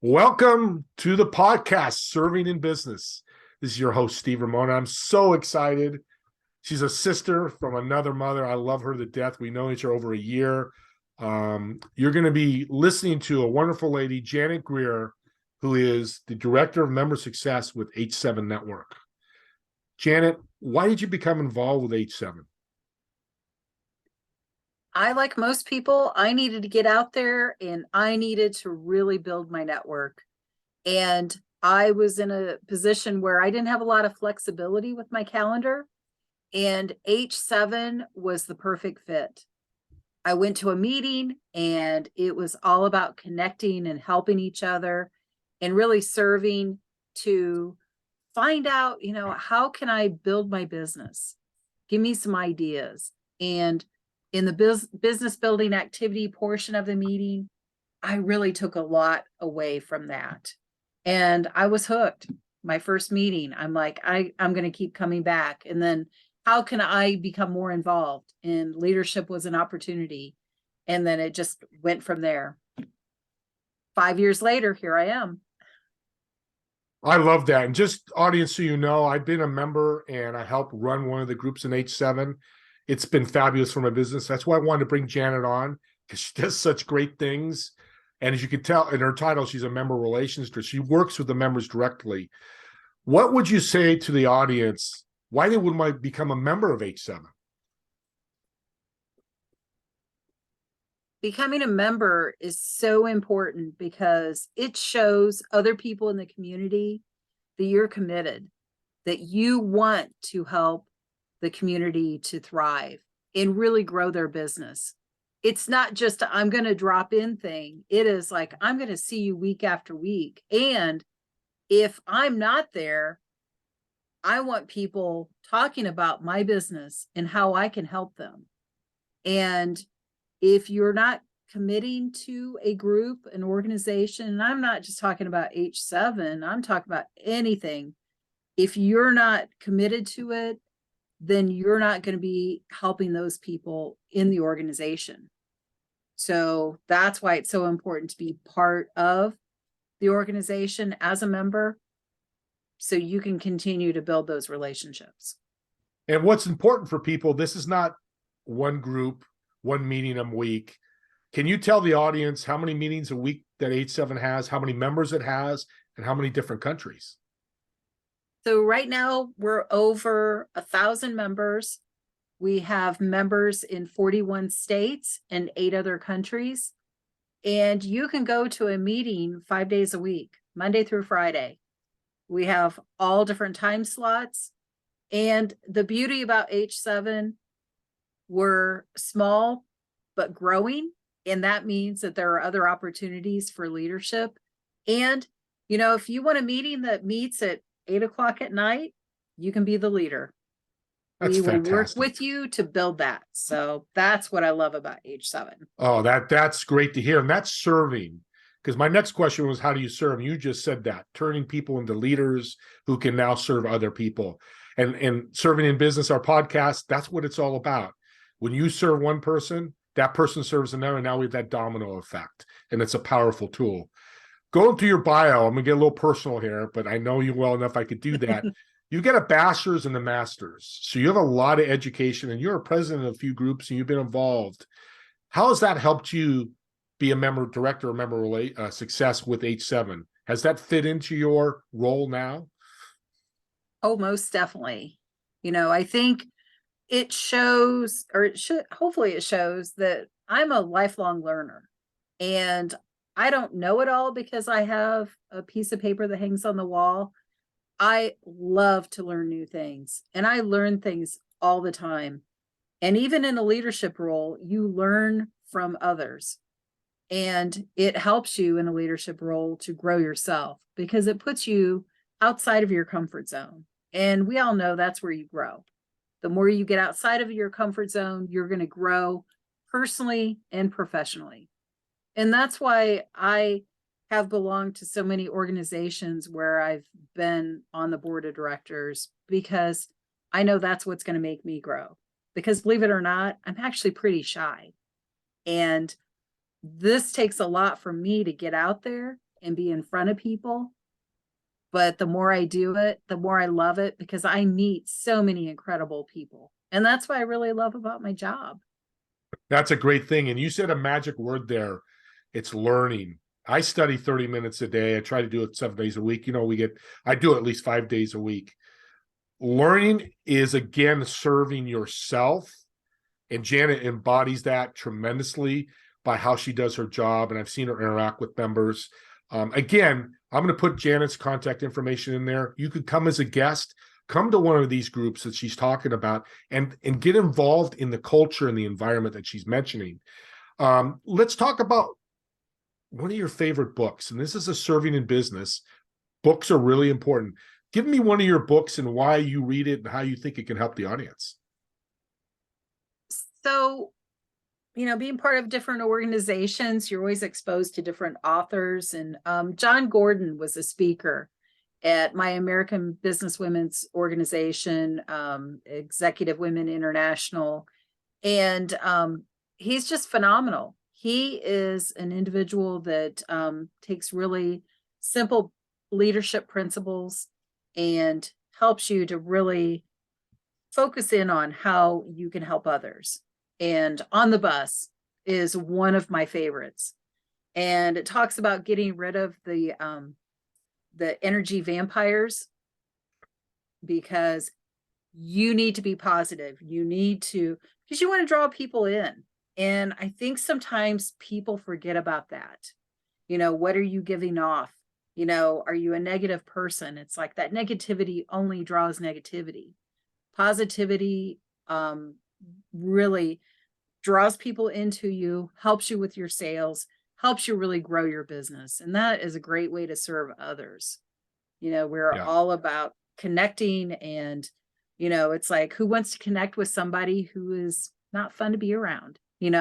Welcome to the podcast, Serving in Business. This is your host, Steve Ramona. I'm so excited. She's a sister from another mother. I love her to death. We know each other over a year. You're going to be listening to a wonderful lady, Janet Greer, who is the Director of Member Success with H7 Network. Janet, why did you become involved with H7? Like most people, I needed to get out there and I needed to really build my network. And I was in a position where I didn't have a lot of flexibility with my calendar, and H7 was the perfect fit. I went to a meeting and it was all about connecting and helping each other and really serving to find out, how can I build my business? Give me some ideas. And in the business building activity portion of the meeting, I really took a lot away from that. And I was hooked. My first meeting, I'm like, I'm going to keep coming back. And then how can I become more involved? And leadership was an opportunity. And then it just went from there. 5 years later, here I am. I love that. And just audience, so you know, I've been a member and I helped run one of the groups in H7. It's been fabulous for my business. That's why I wanted to bring Janet on, because she does such great things. And as you can tell in her title, she's a member relations director. She works with the members directly. What would you say to the audience why they would become a member of H7? Becoming a member is so important because it shows other people in the community that you're committed, that you want to help the community to thrive and really grow their business. It's not just I'm going to drop in thing. It is like, I'm going to see you week after week. And if I'm not there, I want people talking about my business and how I can help them. And if you're not committing to a group, an organization, and I'm not just talking about H7, I'm talking about anything. If you're not committed to it, then you're not going to be helping those people in the organization. So that's why it's so important to be part of the organization as a member, so you can continue to build those relationships. And what's important for people, this is not one group, one meeting a week. Can you tell the audience how many meetings a week that H7 has, how many members it has, and how many different countries? So right now we're over 1,000 members. We have members in 41 states and 8 other countries. And you can go to a meeting 5 days a week, Monday through Friday. We have all different time slots. And the beauty about H7, we're small but growing. And that means that there are other opportunities for leadership. And, if you want a meeting that meets at 8 o'clock at night, you can be the leader. That's we will fantastic. work with you to build that. So that's what I love about H7. Oh, that's great to hear. And that's serving. Because my next question was, how do you serve? You just said that, turning people into leaders who can now serve other people. And Serving in Business, our podcast, that's what it's all about. When you serve one person, that person serves another, and now we have that domino effect. And it's a powerful tool. Going through your bio, I'm going to get a little personal here, but I know you well enough I could do that. You get a bachelor's and a master's. So you have a lot of education, and you're a president of a few groups, and you've been involved. How has that helped you be a member director or member success with H7? Has that fit into your role now? Oh, most definitely. I think it shows, or hopefully it shows that I'm a lifelong learner, and I don't know it all because I have a piece of paper that hangs on the wall. I love to learn new things, and I learn things all the time. And even in a leadership role, you learn from others, and it helps you in a leadership role to grow yourself because it puts you outside of your comfort zone. And we all know that's where you grow. The more you get outside of your comfort zone, you're going to grow personally and professionally. And that's why I have belonged to so many organizations where I've been on the board of directors, because I know that's what's going to make me grow. Because believe it or not, I'm actually pretty shy. And this takes a lot for me to get out there and be in front of people. But the more I do it, the more I love it, because I meet so many incredible people. And that's what I really love about my job. That's a great thing. And you said a magic word there. It's learning. I study 30 minutes a day. I try to do it 7 days a week. I do at least 5 days a week. Learning is, again, serving yourself. And Janet embodies that tremendously by how she does her job. And I've seen her interact with members. Again, I'm going to put Janet's contact information in there. You could come as a guest, come to one of these groups that she's talking about, and get involved in the culture and the environment that she's mentioning. Let's talk about one of your favorite books. And this is a serving in business. Books are really important. Give me one of your books and why you read it and how you think it can help the audience. So, being part of different organizations, you're always exposed to different authors. And John Gordon was a speaker at my American Business Women's Organization, Executive Women International. And he's just phenomenal. He is an individual that takes really simple leadership principles and helps you to really focus in on how you can help others. And On the Bus is one of my favorites. And it talks about getting rid of the energy vampires, because you need to be positive. Because you want to draw people in. And I think sometimes people forget about that. What are you giving off? Are you a negative person? It's like that negativity only draws negativity. Positivity really draws people into you, helps you with your sales, helps you really grow your business. And that is a great way to serve others. We're all about connecting, and, it's like, who wants to connect with somebody who is not fun to be around, And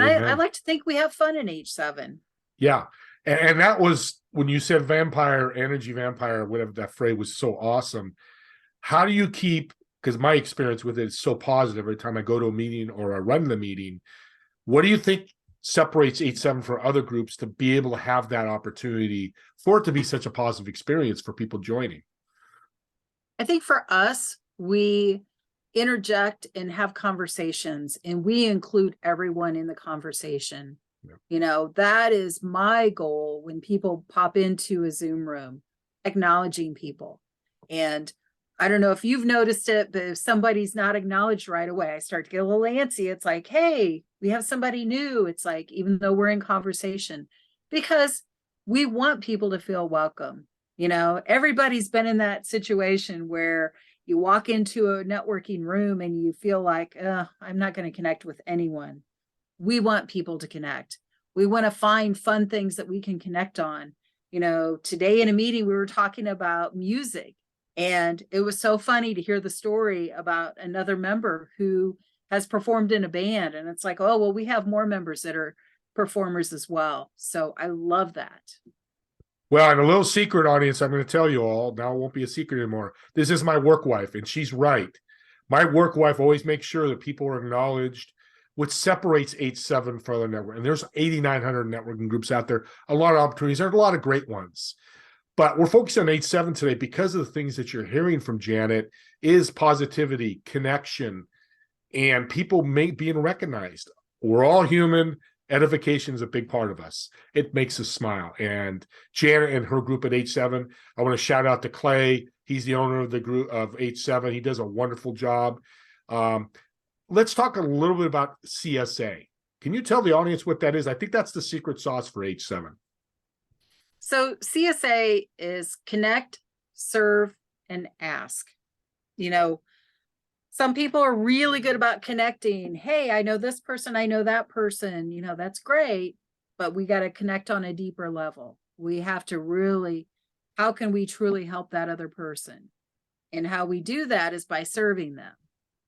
I like to think we have fun in H7. Yeah. And that was when you said vampire, energy vampire, whatever, that phrase was so awesome. How do you keep, because my experience with it is so positive every time I go to a meeting or I run the meeting, what do you think separates H7 from other groups to be able to have that opportunity for it to be such a positive experience for people joining? I think for us, we interject and have conversations, and we include everyone in the conversation. Yeah. That is my goal when people pop into a Zoom room, acknowledging people. And I don't know if you've noticed it, but if somebody's not acknowledged right away, I start to get a little antsy. It's like, hey, we have somebody new. It's like, even though we're in conversation, because we want people to feel welcome. Everybody's been in that situation where you walk into a networking room and you feel like, I'm not going to connect with anyone. We want people to connect. We want to find fun things that we can connect on. Today in a meeting, we were talking about music. And it was so funny to hear the story about another member who has performed in a band. And it's like, oh, well, we have more members that are performers as well. So I love that. Well, and a little secret, audience, I'm going to tell you all, now it won't be a secret anymore. This is my work wife, and she's right. My work wife always makes sure that people are acknowledged, which separates H7 from other network. And there's 8,900 networking groups out there, a lot of opportunities. There's a lot of great ones. But we're focused on H7 today because of the things that you're hearing from Janet is positivity, connection, and people being recognized. We're all human. Edification is a big part of us. It makes us smile. And Janet and her group at H7, I want to shout out to Clay. He's the owner of the group of H7. He does a wonderful job. Let's talk a little bit about CSA. Can you tell the audience what that is? I think that's the secret sauce for H7. So CSA is connect, serve, and ask. Some people are really good about connecting. Hey, I know this person, I know that person, that's great, but we got to connect on a deeper level. We have to really, how can we truly help that other person? And how we do that is by serving them.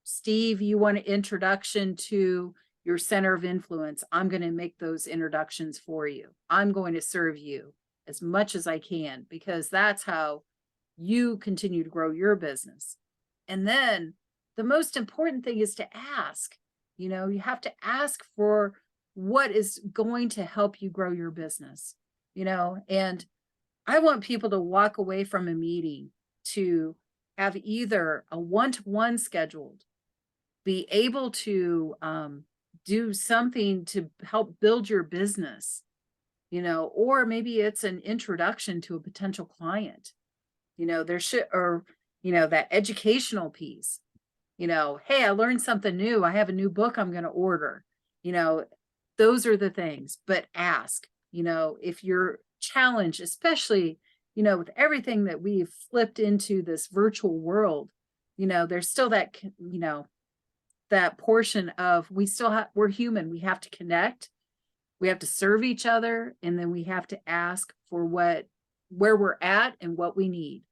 Steve, you want an introduction to your center of influence. I'm going to make those introductions for you. I'm going to serve you as much as I can, because that's how you continue to grow your business. And then the most important thing is to ask. You have to ask for what is going to help you grow your business. and I want people to walk away from a meeting to have either a one-to-one scheduled, be able to do something to help build your business, or maybe it's an introduction to a potential client, there should, or, that educational piece, hey, I learned something new. I have a new book I'm going to order, those are the things. But ask, if you're challenged, especially, with everything that we've flipped into this virtual world, there's still that, that portion of we're human. We have to connect, we have to serve each other, and then we have to ask for where we're at and what we need.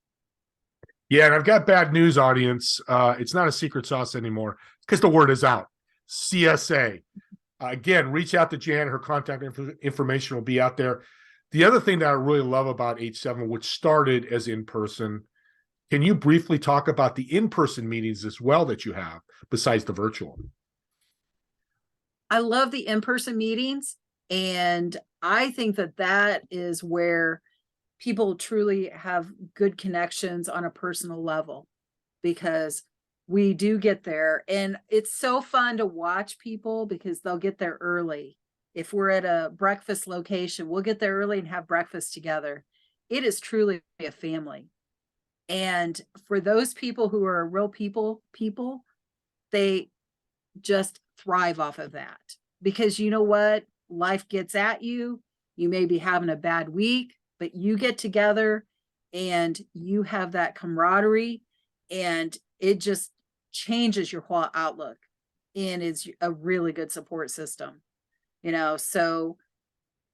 Yeah, and I've got bad news, audience. It's not a secret sauce anymore because the word is out. CSA. Again, reach out to Jan. Her contact information will be out there. The other thing that I really love about H7, which started as in-person, can you briefly talk about the in-person meetings as well that you have besides the virtual? I love the in-person meetings, and I think that is where people truly have good connections on a personal level, because we do get there, and it's so fun to watch people because they'll get there early. If we're at a breakfast location, we'll get there early and have breakfast together. It is truly a family. And for those people who are real people, they just thrive off of that, because you know what? Life gets at you. You may be having a bad week, but you get together and you have that camaraderie, and it just changes your whole outlook, and is a really good support system, so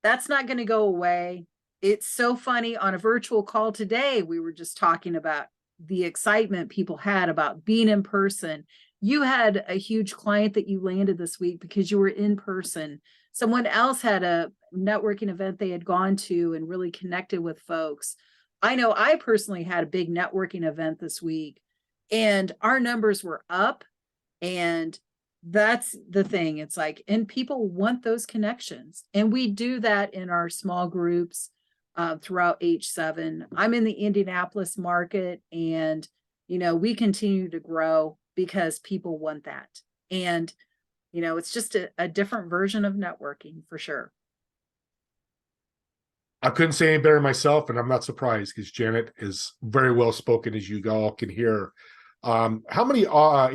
that's not going to go away. It's so funny, on a virtual call today, we were just talking about the excitement people had about being in person. You had a huge client that you landed this week because you were in person. Someone else had a networking event they had gone to and really connected with folks. I know I personally had a big networking event this week, and our numbers were up, and that's the thing. It's like, and people want those connections, and we do that in our small groups throughout H7. I'm in the Indianapolis market, and we continue to grow because people want that. And it's just a different version of networking for sure. I couldn't say any better myself, and I'm not surprised because Janet is very well spoken, as you all can hear. How many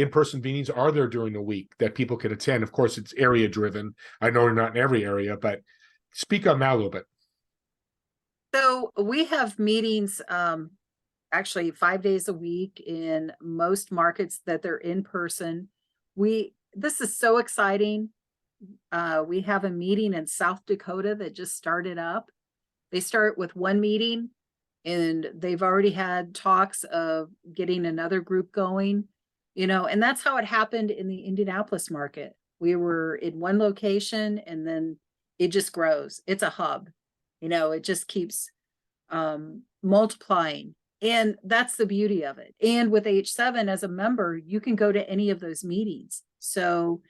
in-person meetings are there during the week that people can attend? Of course, it's area driven. I know you're not in every area, but speak on that a little bit. So we have meetings actually 5 days a week in most markets that they're in person. This is so exciting. We have a meeting in South Dakota that just started up. They start with one meeting, and they've already had talks of getting another group going, and that's how it happened in the Indianapolis market. We were in one location, and then it just grows. It's a hub, it just keeps multiplying. And that's the beauty of it. And with H7 as a member, you can go to any of those meetings. So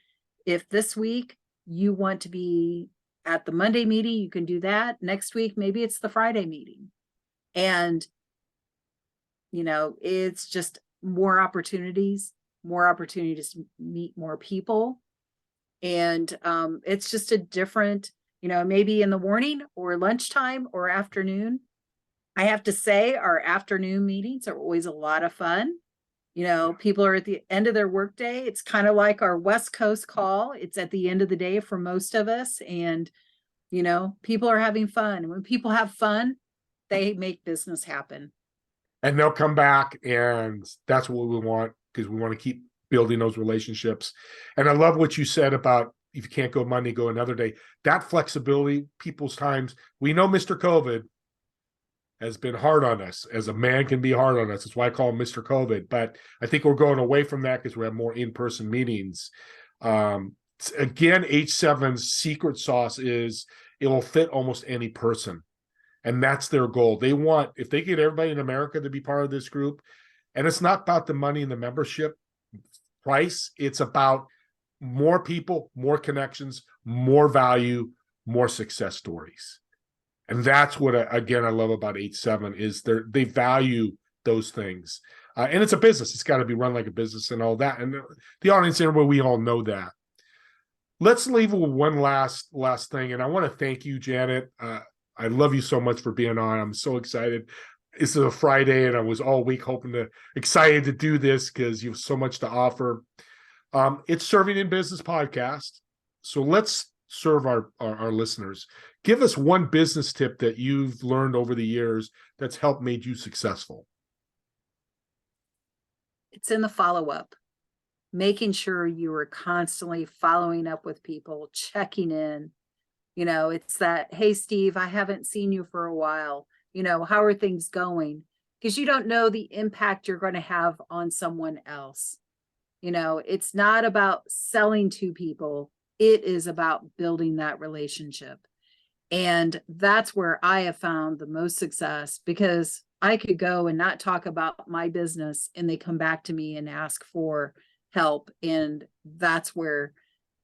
if this week you want to be at the Monday meeting, you can do that. Next week, maybe it's the Friday meeting. And, it's just more opportunities to meet more people. And it's just a different, maybe in the morning or lunchtime or afternoon. I have to say, our afternoon meetings are always a lot of fun. People are at the end of their workday. It's kind of like our West Coast call. It's at the end of the day for most of us. And, people are having fun. And when people have fun, they make business happen. And they'll come back, and that's what we want, because we want to keep building those relationships. And I love what you said about, if you can't go Monday, go another day. That flexibility, people's times. We know Mr. COVID has been hard on us, as a man can be hard on us. That's why I call him Mr. COVID. But I think we're going away from that because we have more in-person meetings. Again, H7's secret sauce is it will fit almost any person. And that's their goal. They want, if they get everybody in America to be part of this group, and it's not about the money and the membership price, it's about more people, more connections, more value, more success stories. And that's what, again, I love about H7 is they value those things. And it's a business. It's got to be run like a business and all that. And the audience here, we all know that. Let's leave with one last thing. And I want to thank you, Janet. I love you so much for being on. I'm so excited. This is a Friday, and I was all week excited to do this because you have so much to offer. It's Serving in Business podcast. So let's serve our listeners. Give us one business tip that you've learned over the years that's helped made you successful. It's in the follow-up, making sure you are constantly following up with people, checking in. You know, it's that, hey, Steve, I haven't seen you for a while. You know, how are things going? Because you don't know the impact you're going to have on someone else. You know, it's not about selling to people. It is about building that relationship. And that's where I have found the most success, because I could go and not talk about my business and they come back to me and ask for help. And that's where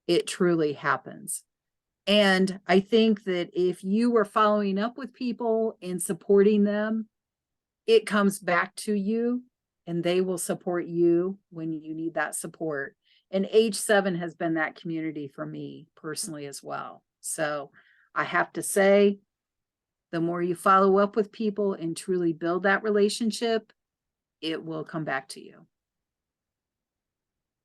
it truly happens. And I think that if you are following up with people and supporting them, it comes back to you and they will support you when you need that support. And H7 has been that community for me personally as well. So I have to say, the more you follow up with people and truly build that relationship, it will come back to you.